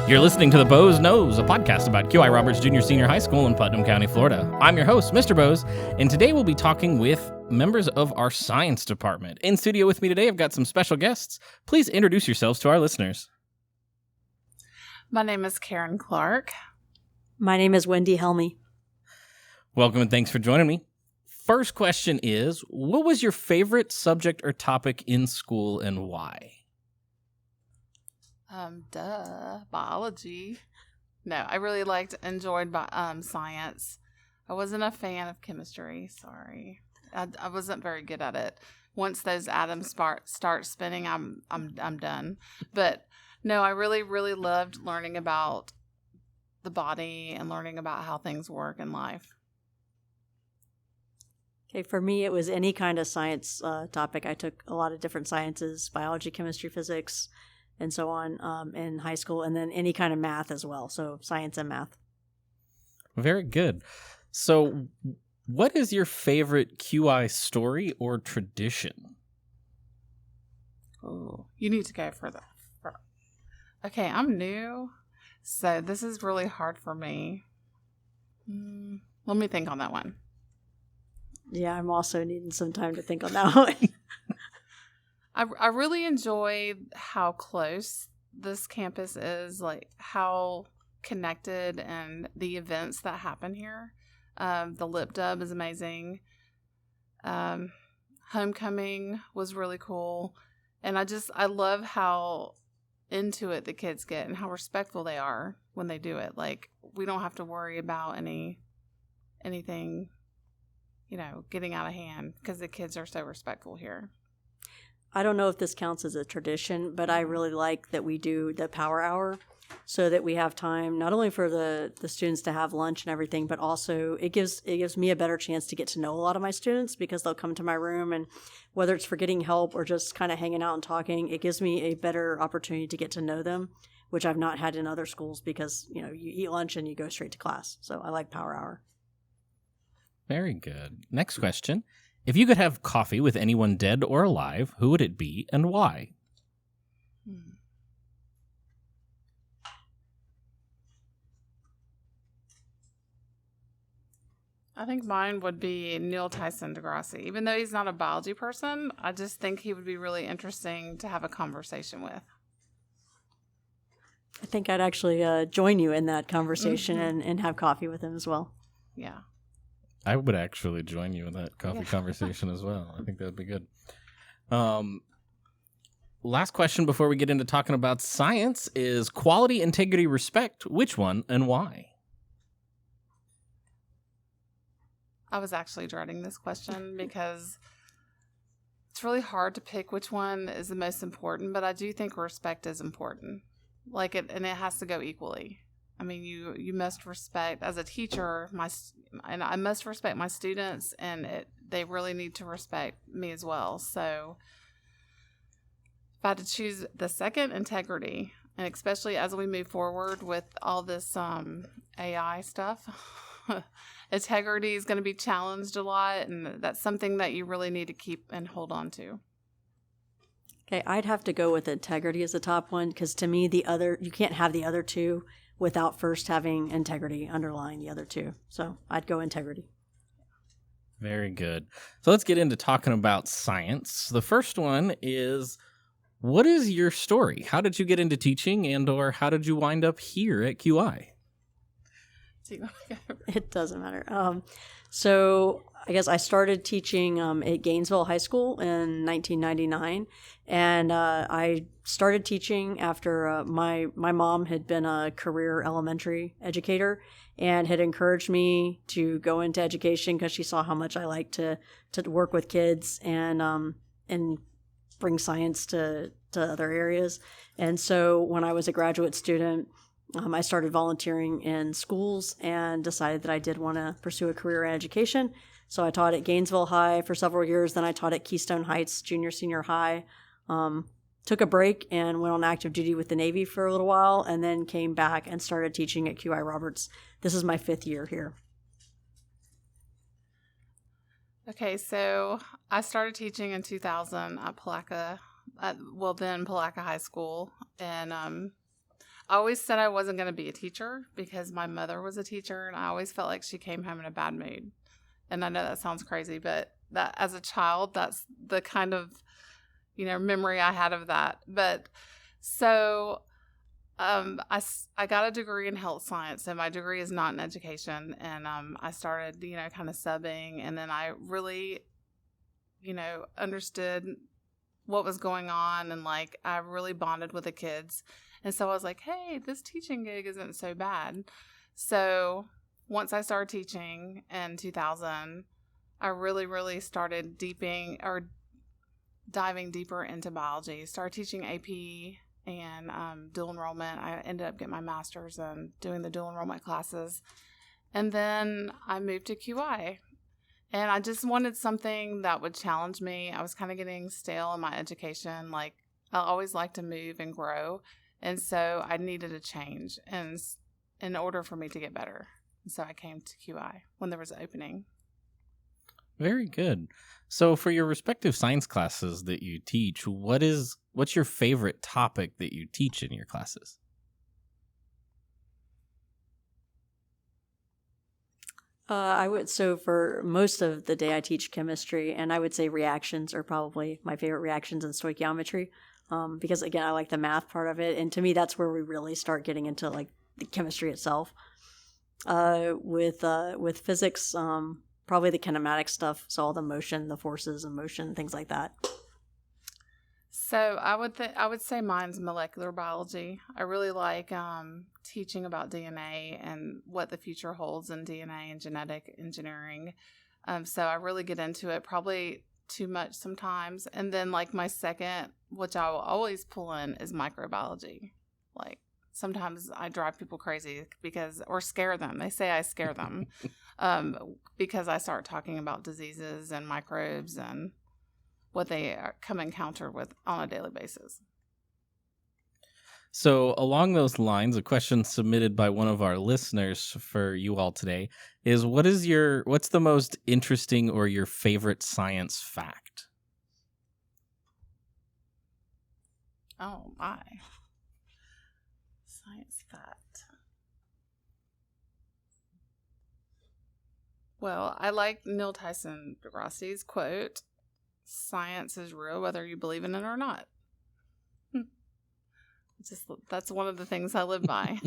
You're listening to The Bose Knows, a podcast about QI Roberts Junior Senior High School in Putnam County, Florida. I'm your host, Mr. Bose, and today we'll be talking with members of our science department. In studio with me today, I've got some special guests. Please introduce yourselves to our listeners. My name is Karen Clark. My name is Wendy Helmy. Welcome and thanks for joining me. First question is, what was your favorite subject or topic in school and why? Biology. No, I really enjoyed science. I wasn't a fan of chemistry. Sorry, I wasn't very good at it. Once those atoms start spinning, I'm done. But no, I really loved learning about the body and learning about how things work in life. Okay, for me, it was any kind of science topic. I took a lot of different sciences, biology, chemistry, physics, and so on in high school, and then any kind of math as well, so science and math. Very good. So what is your favorite QI story or tradition? Oh, you need to go for that. Okay, I'm new, so this is really hard for me. Let me think on that one. Yeah, I'm also needing some time to think on that one. I really enjoy how close this campus is, like how connected and the events that happen here. The Lip Dub is amazing. Homecoming was really cool. And I love how into it the kids get and how respectful they are when they do it. Like, we don't have to worry about anything, getting out of hand because the kids are so respectful here. I don't know if this counts as a tradition, but I really like that we do the power hour so that we have time not only for the students to have lunch and everything, but also it gives me a better chance to get to know a lot of my students because they'll come to my room, and whether it's for getting help or just kind of hanging out and talking, it gives me a better opportunity to get to know them, which I've not had in other schools because, you eat lunch and you go straight to class. So I like power hour. Very good. Next question. If you could have coffee with anyone dead or alive, who would it be and why? I think mine would be Neil Tyson deGrasse. Even though he's not a biology person, I just think he would be really interesting to have a conversation with. I think I'd actually join you in that conversation and have coffee with him as well. Yeah. I would actually join you in that coffee conversation as well. I think that'd be good. Last question before we get into talking about science is quality, integrity, respect. Which one and why? I was actually dreading this question because it's really hard to pick which one is the most important, but I do think respect is important. And it has to go equally. I mean, you must respect, as a teacher, and I must respect my students, and they really need to respect me as well. So if I had to choose the second, integrity, and especially as we move forward with all this AI stuff, integrity is going to be challenged a lot, and that's something that you really need to keep and hold on to. Okay, I'd have to go with integrity as the top one because to me, you can't have the other two without first having integrity underlying the other two. So I'd go integrity. Very good. So let's get into talking about science. The first one is, what is your story? How did you get into teaching or how did you wind up here at QI? It doesn't matter. So I guess I started teaching at Gainesville High School in 1999, and I started teaching after my mom had been a career elementary educator and had encouraged me to go into education because she saw how much I liked to work with kids and bring science to other areas. And so when I was a graduate student, I started volunteering in schools and decided that I did want to pursue a career in education. So I taught at Gainesville High for several years. Then I taught at Keystone Heights Junior Senior High. Took a break and went on active duty with the Navy for a little while, and then came back and started teaching at QI Roberts. This is my 5th year here. Okay, so I started teaching in 2000 at Palaca High School, and I always said I wasn't going to be a teacher because my mother was a teacher, and I always felt like she came home in a bad mood. And I know that sounds crazy, but that as a child, that's the kind of, memory I had of that. But so I got a degree in health science, and my degree is not in education. And I started, kind of subbing, and then I really, understood what was going on, and like I really bonded with the kids. And so I was like, hey, this teaching gig isn't so bad. So once I started teaching in 2000, I really started diving deeper into biology. Started teaching AP and dual enrollment. I ended up getting my master's and doing the dual enrollment classes. And then I moved to QI. And I just wanted something that would challenge me. I was kind of getting stale in my education. Like, I always like to move and grow. And so I needed a change and in order for me to get better. And so I came to QI when there was an opening. Very good. So for your respective science classes that you teach, what's your favorite topic that you teach in your classes? So for most of the day I teach chemistry, and I would say reactions are probably my favorite, reactions and stoichiometry. Because again, I like the math part of it. And to me, that's where we really start getting into like the chemistry itself. With physics, probably the kinematic stuff. So all the motion, the forces and motion, things like that. So I would say mine's molecular biology. I really like teaching about DNA and what the future holds in DNA and genetic engineering. So I really get into it, probably too much sometimes. And then like my second, which I will always pull in, is microbiology. Like sometimes I drive people crazy or scare them. They say I scare them because I start talking about diseases and microbes and what they come encounter with on a daily basis. So along those lines, a question submitted by one of our listeners for you all today is, what's the most interesting or your favorite science fact? Oh my. Science fact. Well, I like Neil Tyson DeGrasse's quote, "Science is real whether you believe in it or not." That's one of the things I live by.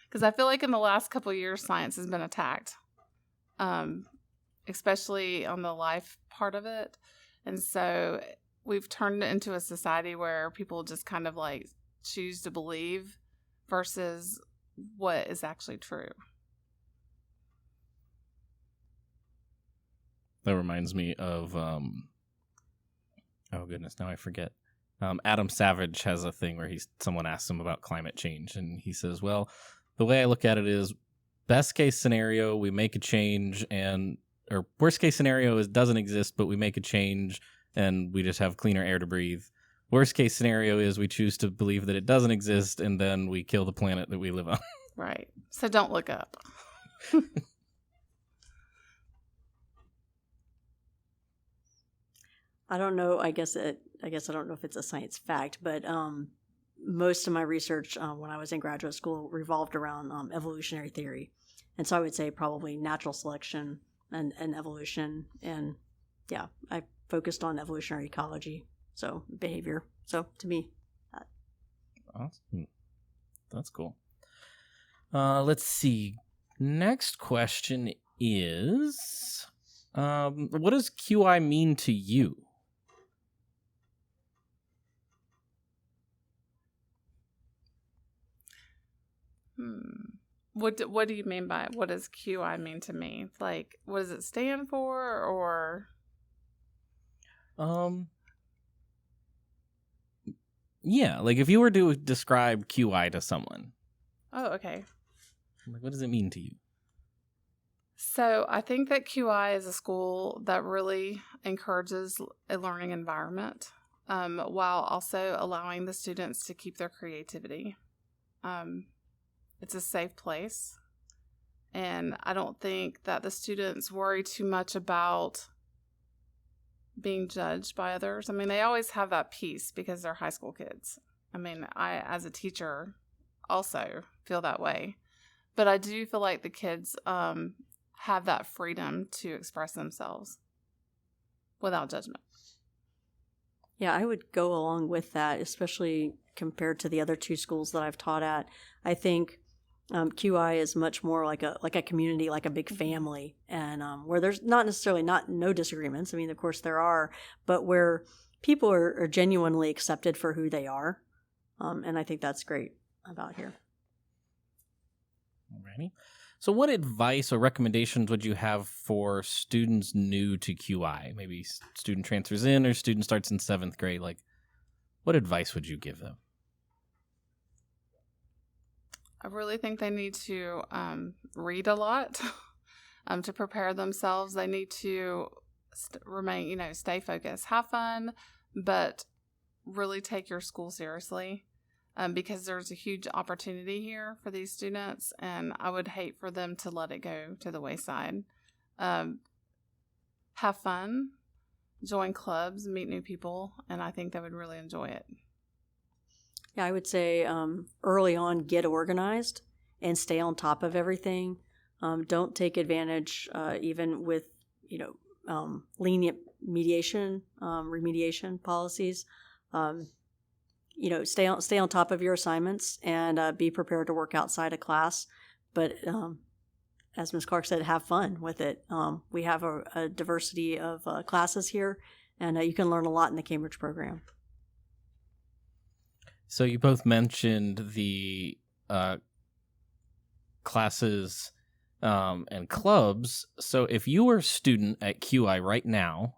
Because I feel like in the last couple of years, science has been attacked, especially on the life part of it. And so we've turned it into a society where people just kind of like choose to believe versus what is actually true. That reminds me of, oh goodness, now I forget. Adam Savage has a thing where someone asks him about climate change, and he says, well, the way I look at it is, best case scenario, we make a change, or worst case scenario is doesn't exist, but we make a change and we just have cleaner air to breathe. Worst case scenario is we choose to believe that it doesn't exist, and then we kill the planet that we live on. Right. So don't look up. I don't know. I guess I don't know if it's a science fact, but most of my research when I was in graduate school revolved around evolutionary theory, and so I would say probably natural selection and evolution, and yeah, I focused on evolutionary ecology, so behavior. So to me, awesome. That's cool. Let's see. Next question is, what does QI mean to you? What do you mean by what does QI mean to me? Like, what does it stand for, or? Yeah, like if you were to describe QI to someone. Oh, okay. Like, what does it mean to you? So I think that QI is a school that really encourages a learning environment, while also allowing the students to keep their creativity. It's a safe place, and I don't think that the students worry too much about being judged by others. I mean, they always have that piece because they're high school kids. I mean, as a teacher, also feel that way. But I do feel like the kids have that freedom to express themselves without judgment. Yeah, I would go along with that, especially compared to the other two schools that I've taught at. I think QI is much more like a community, like a big family, and where there's not necessarily no disagreements. I mean, of course there are, but where people are genuinely accepted for who they are, and I think that's great about here. Alrighty. So what advice or recommendations would you have for students new to QI? Maybe student transfers in or student starts in 7th grade. Like, what advice would you give them? I really think they need to read a lot to prepare themselves. They need to stay focused, have fun, but really take your school seriously. Because there's a huge opportunity here for these students, and I would hate for them to let it go to the wayside. Have fun, join clubs, meet new people, and I think they would really enjoy it. Yeah, I would say early on, get organized and stay on top of everything. Don't take advantage, even with lenient remediation policies. Stay on top of your assignments and be prepared to work outside of class. But as Ms. Clark said, have fun with it. We have a diversity of classes here, and you can learn a lot in the Cambridge program. So you both mentioned the classes and clubs. So if you were a student at QI right now,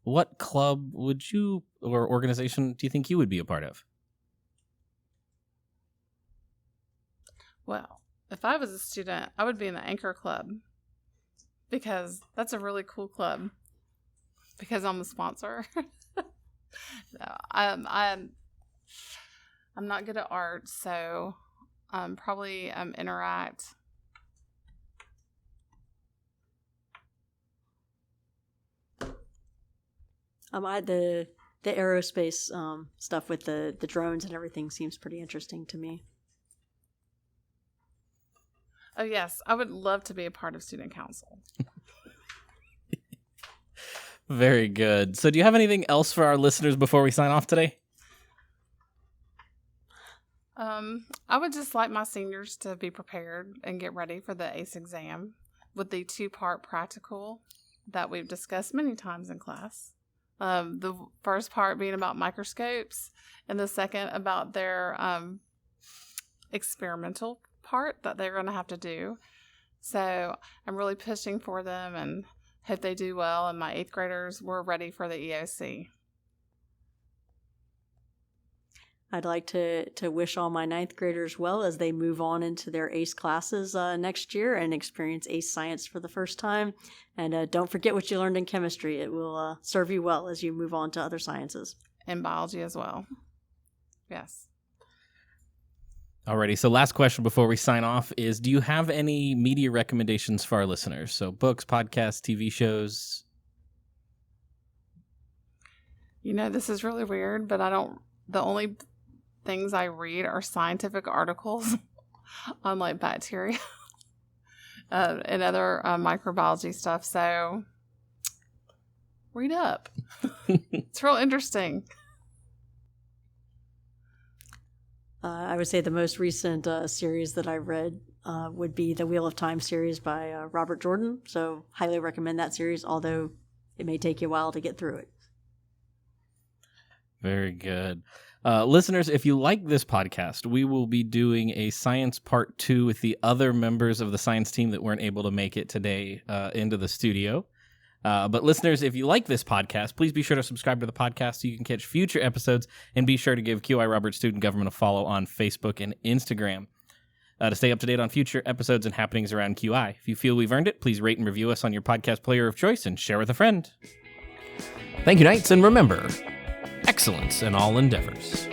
what club would you or organization do you think you would be a part of? Well, if I was a student, I would be in the Anchor Club because that's a really cool club because I'm the sponsor. No, I'm not good at art, so probably Interact. The aerospace stuff with the drones and everything seems pretty interesting to me. Oh, yes. I would love to be a part of student council. Very good. So do you have anything else for our listeners before we sign off today? I would just like my seniors to be prepared and get ready for the ACE exam with the 2-part practical that we've discussed many times in class. The first part being about microscopes and the second about their experimental part that they're going to have to do. So I'm really pushing for them and hope they do well. And my 8th graders were ready for the EOC. I'd like to wish all my 9th graders well as they move on into their ACE classes next year and experience ACE science for the first time. And don't forget what you learned in chemistry. It will serve you well as you move on to other sciences. And biology as well. Yes. Alrighty, so last question before we sign off is, do you have any media recommendations for our listeners? So books, podcasts, TV shows? This is really weird, but the only things I read are scientific articles on like bacteria and other microbiology stuff. So read up. It's real interesting. I would say the most recent series that I read would be the Wheel of Time series by Robert Jordan. So highly recommend that series, although it may take you a while to get through it. Very good. Listeners, if you like this podcast, we will be doing a science part 2 with the other members of the science team that weren't able to make it today into the studio. But listeners, if you like this podcast, please be sure to subscribe to the podcast so you can catch future episodes, and be sure to give QI Roberts Student Government a follow on Facebook and Instagram to stay up to date on future episodes and happenings around QI. If you feel we've earned it, please rate and review us on your podcast player of choice and share with a friend. Thank you, Knights, and remember, excellence in all endeavors.